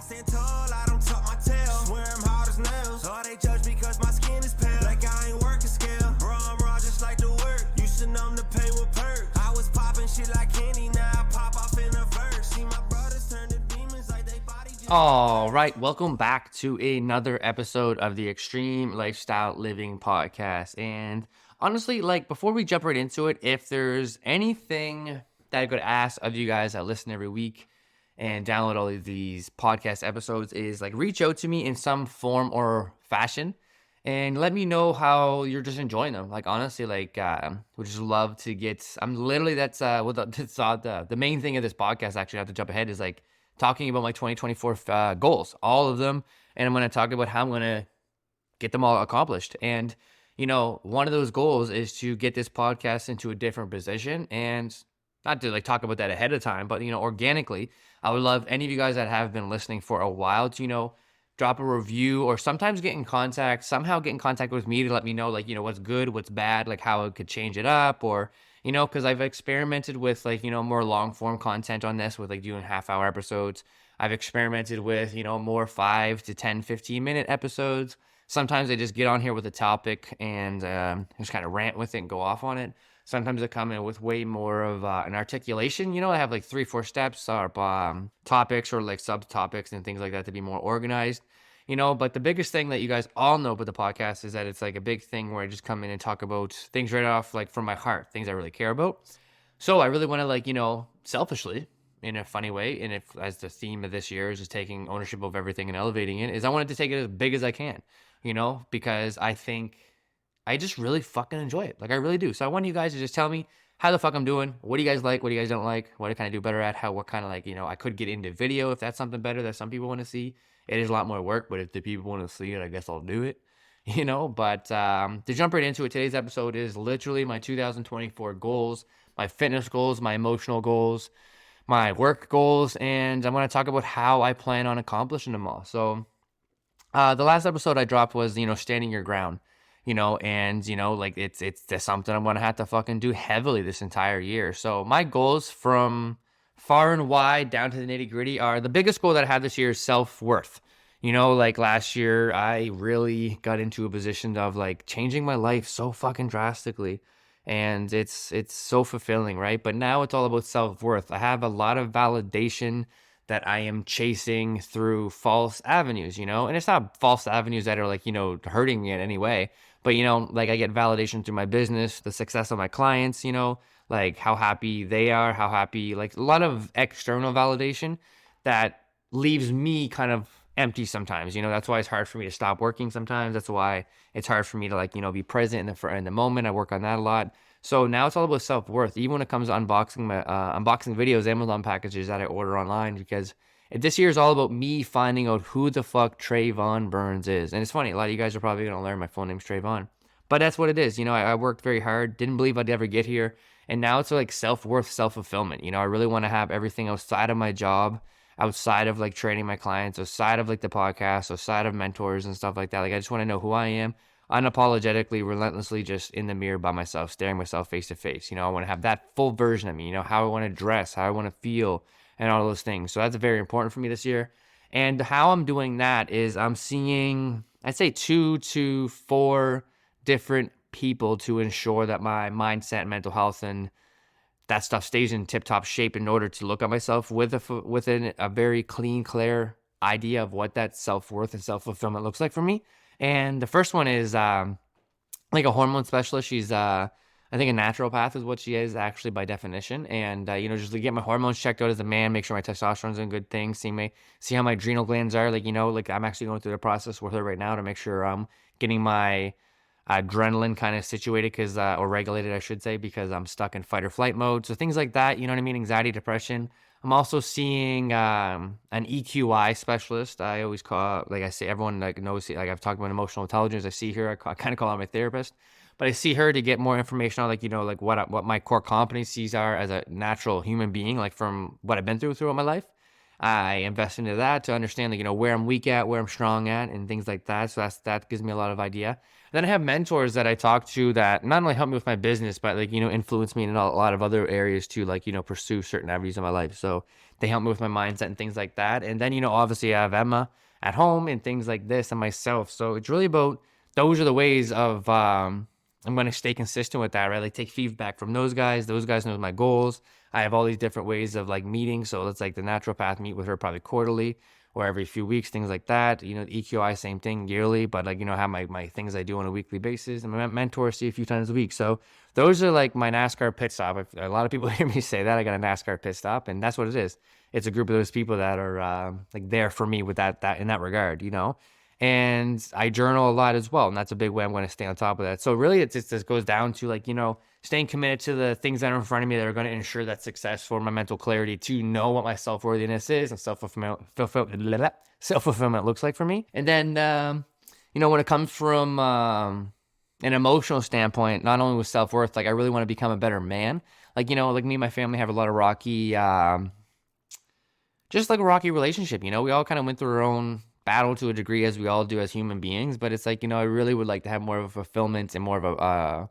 stand tall, I don't tuck my tail. Swear I'm hard as nails. Or they judge because my skin is pale. Like I ain't working scale. Bro, I'm raw just like the work. Used to numb the pain with perks. I was popping shit like candy, now I pop off in a verse. See my brothers turn to demons like they body just... All right, welcome back to another episode of the Extreme Lifestyle Living Podcast. And honestly, like before we jump right into it, if there's anything that I could ask of you guys that listen every week and download all of these podcast episodes is like reach out to me in some form or fashion and let me know how you're just enjoying them. Like honestly, like would just love to get. I'm literally that's the main thing of this podcast. Actually, I have to jump ahead is like talking about my 2024 goals, all of them, and I'm going to talk about how I'm going to get them all accomplished. And you know, one of those goals is to get this podcast into a different position, and not to like talk about that ahead of time, but you know, organically, I would love any of you guys that have been listening for a while to, you know, drop a review or sometimes somehow get in contact with me to let me know, like, you know, what's good, what's bad, like how I could change it up, or, you know, because I've experimented with like, you know, more long form content on this with like doing half-hour episodes. I've experimented with, you know, more 5 to 10, 15-minute episodes. Sometimes I just get on here with a topic and just kind of rant with it and go off on it. Sometimes I come in with way more of an articulation. You know, I have like 3-4 steps or topics or like subtopics and things like that to be more organized. You know, but the biggest thing that you guys all know about the podcast is that it's like a big thing where I just come in and talk about things right off like from my heart, things I really care about. So I really want to like, you know, selfishly in a funny way, and if as the theme of this year is just taking ownership of everything and elevating it, is I wanted to take it as big as I can, you know, because I think I just really fucking enjoy it. Like I really do. So I want you guys to just tell me how the fuck I'm doing. What do you guys like? What do you guys don't like? What can I do better at? What kind of like, you know, I could get into video if that's something better that some people want to see. It is a lot more work, but if the people want to see it, I guess I'll do it, you know. But to jump right into it, today's episode is literally my 2024 goals, my fitness goals, my emotional goals, my work goals, and I'm going to talk about how I plan on accomplishing them all. So the last episode I dropped was, you know, standing your ground. You know, and, you know, like it's something I'm going to have to fucking do heavily this entire year. So my goals from far and wide down to the nitty gritty are the biggest goal that I have this year is self-worth. You know, like last year, I really got into a position of like changing my life so fucking drastically. And it's so fulfilling, right? But now it's all about self-worth. I have a lot of validation that I am chasing through false avenues, you know? And it's not false avenues that are like, you know, hurting me in any way. But, you know, like I get validation through my business, the success of my clients, you know, like how happy they are, like a lot of external validation that leaves me kind of empty sometimes. You know, that's why it's hard for me to stop working sometimes. That's why it's hard for me to like, you know, be present in the moment. I work on that a lot. So now it's all about self-worth, even when it comes to unboxing videos, Amazon packages that I order online, because this year is all about me finding out who the fuck Trayvon Burns is. And it's funny, a lot of you guys are probably going to learn my full name's Trayvon. But that's what it is. You know, I worked very hard, didn't believe I'd ever get here. And now it's like self-worth, self-fulfillment. You know, I really want to have everything outside of my job, outside of like training my clients, outside of like the podcast, outside of mentors and stuff like that. Like I just want to know who I am, unapologetically, relentlessly, just in the mirror by myself, staring myself face to face. You know, I want to have that full version of me, you know, how I want to dress, how I want to feel, and all those things. So that's very important for me this year. And how I'm doing that is I'm seeing, I'd say 2 to 4 different people to ensure that my mindset, mental health, and that stuff stays in tip-top shape in order to look at myself within a very clean, clear idea of what that self-worth and self-fulfillment looks like for me. And the first one is like a hormone specialist. She's I think a naturopath is what she is actually by definition. And, you know, just to get my hormones checked out as a man, make sure my testosterone's in good things, see how my adrenal glands are. Like, you know, like I'm actually going through the process with her right now to make sure I'm getting my adrenaline kind of situated or regulated, I should say, because I'm stuck in fight or flight mode. So things like that, you know what I mean? Anxiety, depression. I'm also seeing an EQI specialist. I always call, like I say, everyone like knows, like I've talked about emotional intelligence. I see her, I kind of call her my therapist. But I see her to get more information on, like, you know, like what my core competencies are as a natural human being, like from what I've been throughout my life. I invest into that to understand, like, where I'm weak at, where I'm strong at, and things like that. So that gives me a lot of idea. Then I have mentors that I talk to that not only help me with my business, but like, influence me in a lot of other areas too, like, pursue certain avenues of my life. So they help me with my mindset and things like that. And then, obviously I have Emma at home and things like this and myself. So it's really about, those are the ways of, I'm going to stay consistent with that, right? Like take feedback from those guys. Those guys know my goals. I have all these different ways of like meeting. So it's like the naturopath, meet with her probably quarterly or every few weeks, things like that. The EQI, same thing, yearly, but like, have my things I do on a weekly basis. And my mentor see a few times a week. So those are like my NASCAR pit stop. If a lot of people hear me say that, I got a NASCAR pit stop, and that's what it is. It's a group of those people that are like there for me with that in that regard, And I journal a lot as well, and that's a big way I'm going to stay on top of that. So really, it just goes down to like, staying committed to the things that are in front of me that are going to ensure that success for my mental clarity, to know what my self-worthiness is and self-fulfillment looks like for me. And then, when it comes from an emotional standpoint, not only with self-worth, like I really want to become a better man. Like, like me and my family have a lot of rocky, just like a rocky relationship. We all kind of went through our own battle to a degree, as we all do as human beings, but it's like, I really would like to have more of a fulfillment and more of a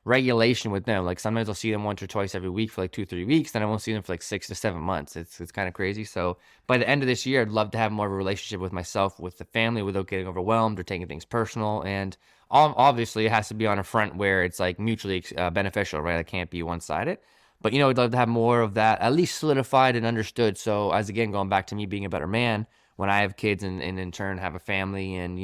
regulation with them. Like sometimes I'll see them once or twice every week for like 2-3 weeks, then I won't see them for like 6 to 7 months. It's kind of crazy. So by the end of this year, I'd love to have more of a relationship with myself, with the family, without getting overwhelmed or taking things personal. And obviously it has to be on a front where it's like mutually beneficial, right? It can't be one-sided. But, I'd love to have more of that at least solidified and understood. So as again, going back to me being a better man, when I have kids and in turn have a family and,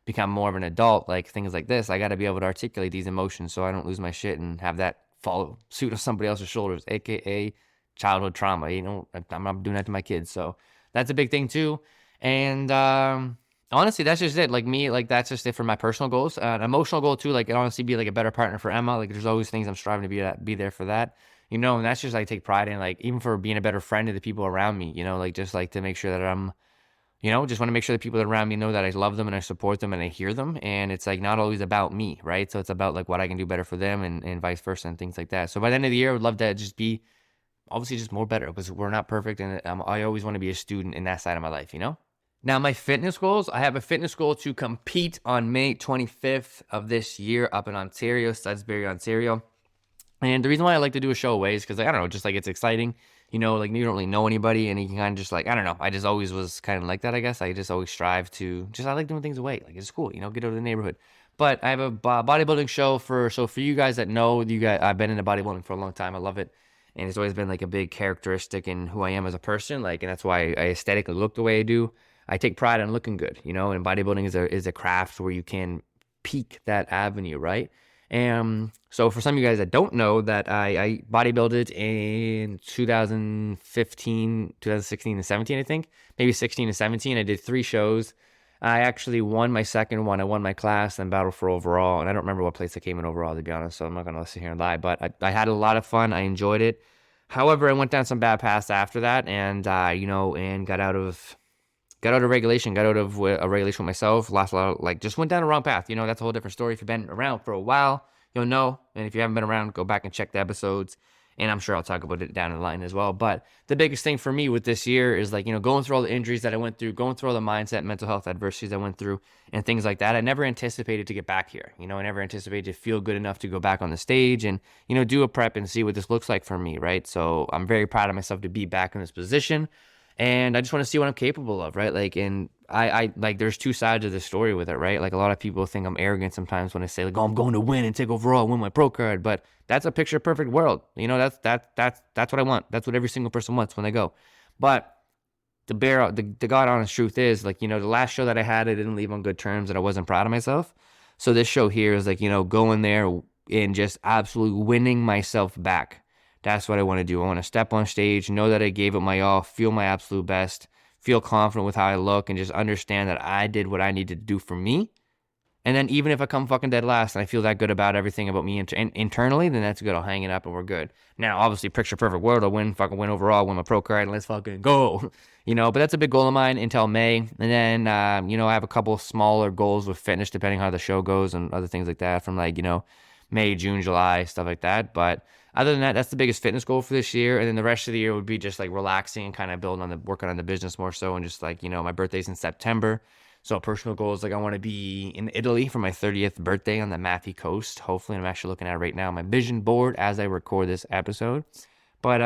become more of an adult, like things like this, I got to be able to articulate these emotions so I don't lose my shit and have that follow suit of somebody else's shoulders, aka childhood trauma. I'm not doing that to my kids. So that's a big thing too. And honestly, that's just it. Like me, like that's just it for my personal goals. An emotional goal too, like honestly, be like a better partner for Emma. Like there's always things I'm striving to be there for that. And that's just I take pride in, like even for being a better friend to the people around me. Like just like to make sure that I'm, just want to make sure the people that are around me know that I love them and I support them and I hear them. And it's like not always about me, right? So it's about like what I can do better for them and vice versa and things like that. So by the end of the year, I would love to just be obviously just more better, because we're not perfect. And I always want to be a student in that side of my life, Now, my fitness goals, I have a fitness goal to compete on May 25th of this year up in Ontario, Sudbury, Ontario. And the reason why I like to do a show away is because, I don't know, just like it's exciting. Like you don't really know anybody, and you can kind of just like, I don't know. I just always was kind of like that, I guess. I just always strive to I like doing things away. Like it's cool, get out of the neighborhood. But I have a bodybuilding show for you guys that know, I've been into bodybuilding for a long time. I love it. And it's always been like a big characteristic in who I am as a person. Like, and that's why I aesthetically look the way I do. I take pride in looking good, and bodybuilding is a craft where you can peak that avenue, right? So for some of you guys that don't know, that I bodybuilded in 2015, 2016 and 17, I think, maybe 16 and 17. I did 3 shows. I actually won my second one. I won my class and battled for overall. And I don't remember what place I came in overall, to be honest. So I'm not going to sit here and lie, but I had a lot of fun. I enjoyed it. However, I went down some bad paths after that and, and got out of regulation, got out of a regulation with myself, lost a lot of, just went down the wrong path. That's a whole different story. If you've been around for a while, you'll know. And if you haven't been around, go back and check the episodes. And I'm sure I'll talk about it down the line as well. But the biggest thing for me with this year is going through all the injuries that I went through, going through all the mindset, mental health adversities I went through and things like that. I never anticipated to get back here. I never anticipated to feel good enough to go back on the stage and, do a prep and see what this looks like for me, right? So I'm very proud of myself to be back in this position. And I just want to see what I'm capable of, right? And I there's 2 sides of the story with it, right? Like a lot of people think I'm arrogant sometimes when I say like, oh, I'm going to win and take overall, win my pro card. But that's a picture perfect world. That's what I want. That's what every single person wants when they go. But the God honest truth is the last show that I had, I didn't leave on good terms and I wasn't proud of myself. So this show here is going there and just absolutely winning myself back. That's what I want to do. I want to step on stage, know that I gave it my all, feel my absolute best, feel confident with how I look, and just understand that I did what I needed to do for me. And then even if I come fucking dead last and I feel that good about everything about me internally, then that's good. I'll hang it up and we're good. Now, obviously, picture perfect world, I'll win overall, win my pro card, and let's fucking go. But that's a big goal of mine until May. And then, I have a couple smaller goals with fitness, depending on how the show goes and other things like that from May, June, July, stuff like that. But other than that, that's the biggest fitness goal for this year. And then the rest of the year would be just like relaxing and kind of working on the business more so. And just like, my birthday's in September. So personal goals, like I want to be in Italy for my 30th birthday on the Amalfi Coast. Hopefully, I'm actually looking at it right now, my vision board as I record this episode. But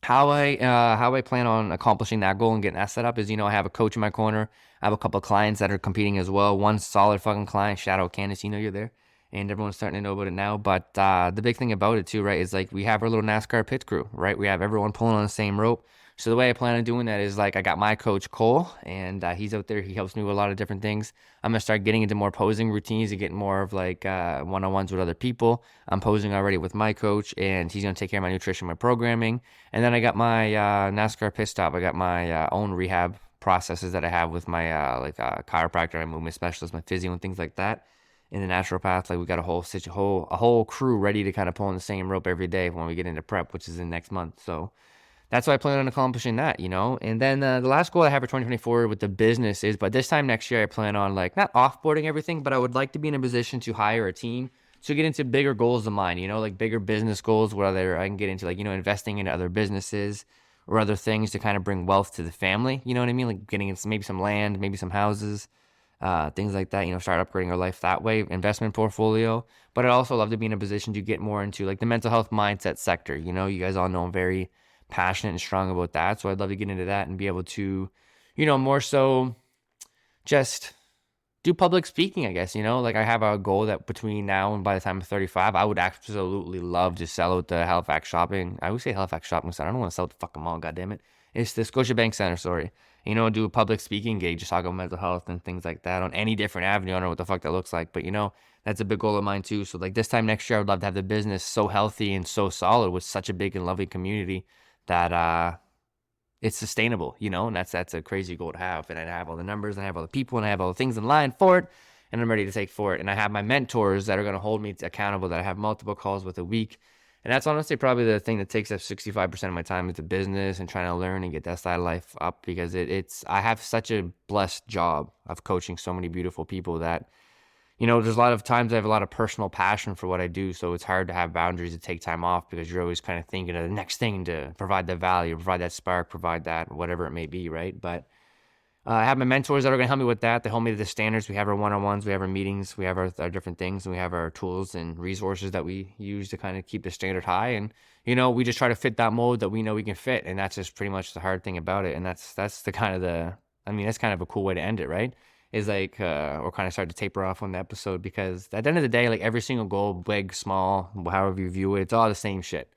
how I plan on accomplishing that goal and getting that set up is, I have a coach in my corner. I have a couple of clients that are competing as well. One solid fucking client, shout out Candace, you're there. And everyone's starting to know about it now. But the big thing about it too, right, is like we have our little NASCAR pit crew, right? We have everyone pulling on the same rope. So the way I plan on doing that is like I got my coach Cole, and he's out there. He helps me with a lot of different things. I'm gonna start getting into more posing routines and getting more of like one-on-ones with other people. I'm posing already with my coach, and he's gonna take care of my nutrition, my programming. And then I got my NASCAR pit stop. I got my own rehab processes that I have with my chiropractor, my movement specialist, my physio, and things like that. In the naturopath, like we got a whole crew ready to kind of pull on the same rope every day when we get into prep, which is in next month. So that's why I plan on accomplishing that, And then the last goal I have for 2024 with the business is, but this time next year, I plan on like not offboarding everything, but I would like to be in a position to hire a team to get into bigger goals of mine, like bigger business goals, whether I can get into like, investing into other businesses or other things to kind of bring wealth to the family. You know what I mean? Like getting into maybe some land, maybe some houses, things like that, start upgrading our life that way, investment portfolio. But I'd also love to be in a position to get more into like the mental health mindset sector. You guys all know I'm very passionate and strong about that. So I'd love to get into that and be able to, more so just do public speaking, I guess, like I have a goal that between now and by the time I'm 35, I would absolutely love to sell out the Halifax Shopping. I would say Halifax Shopping Center. I don't want to sell out the fucking mall, goddammit. It's the Scotiabank Center, sorry. Do a public speaking gig, just talk about mental health and things like that on any different avenue. I don't know what the fuck that looks like, but that's a big goal of mine too. So like this time next year, I would love to have the business so healthy and so solid with such a big and loving community that it's sustainable, and that's a crazy goal to have. And I have all the numbers, and I have all the people, and I have all the things in line for it, and I'm ready to take for it. And I have my mentors that are going to hold me accountable, that I have multiple calls with a week. And that's honestly probably the thing that takes up 65% of my time into business and trying to learn and get that side of life up, because I have such a blessed job of coaching so many beautiful people that, there's a lot of times I have a lot of personal passion for what I do. So it's hard to have boundaries to take time off because you're always kind of thinking of the next thing to provide that value, provide that spark, provide that whatever it may be, right? But I have my mentors that are going to help me with that. They hold me to the standards. We have our one-on-ones, we have our meetings, we have our different things, and we have our tools and resources that we use to kind of keep the standard high. And, we just try to fit that mold that we know we can fit. And that's just pretty much the hard thing about it. And that's the kind of that's kind of a cool way to end it, right? Is like, or kind of start to taper off on the episode, because at the end of the day, like every single goal, big, small, however you view it, it's all the same shit.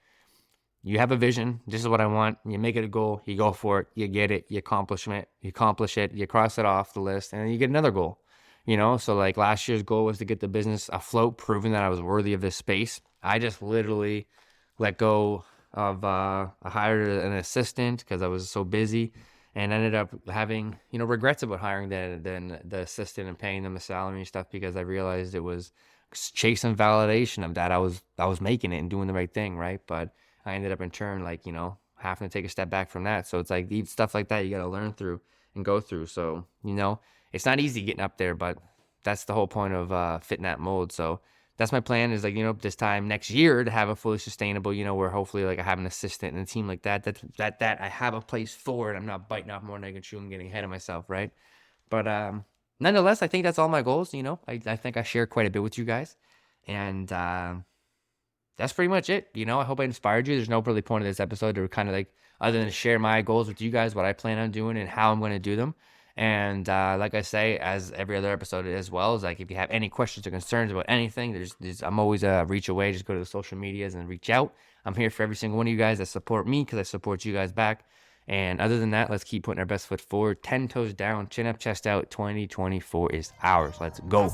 You have a vision. This is what I want. You make it a goal. You go for it. You get it. You accomplish it. You cross it off the list, and then you get another goal. So like last year's goal was to get the business afloat, proving that I was worthy of this space. I just literally let go of, I hired an assistant because I was so busy, and ended up having, regrets about hiring the assistant and paying them a salary and stuff, because I realized it was chasing validation of that I was making it and doing the right thing, right? But I ended up in turn, like, having to take a step back from that. So it's like stuff like that you got to learn through and go through. So, it's not easy getting up there, but that's the whole point of fitting that mold. So that's my plan, is like, this time next year to have a fully sustainable, where hopefully like I have an assistant and a team like that I have a place for it. I'm not biting off more than I can chew and getting ahead of myself, right? But nonetheless, I think that's all my goals. I think I shared quite a bit with you guys, and that's pretty much it. I hope I inspired you. There's no really point of this episode to kind of like, other than to share my goals with you guys, what I plan on doing and how I'm going to do them. And like I say, as every other episode as well, is like, if you have any questions or concerns about anything, I'm always a reach away. Just go to the social medias and reach out. I'm here for every single one of you guys that support me, because I support you guys back. And other than that, let's keep putting our best foot forward. 10 toes down, chin up, chest out. 2024 is ours. Let's go.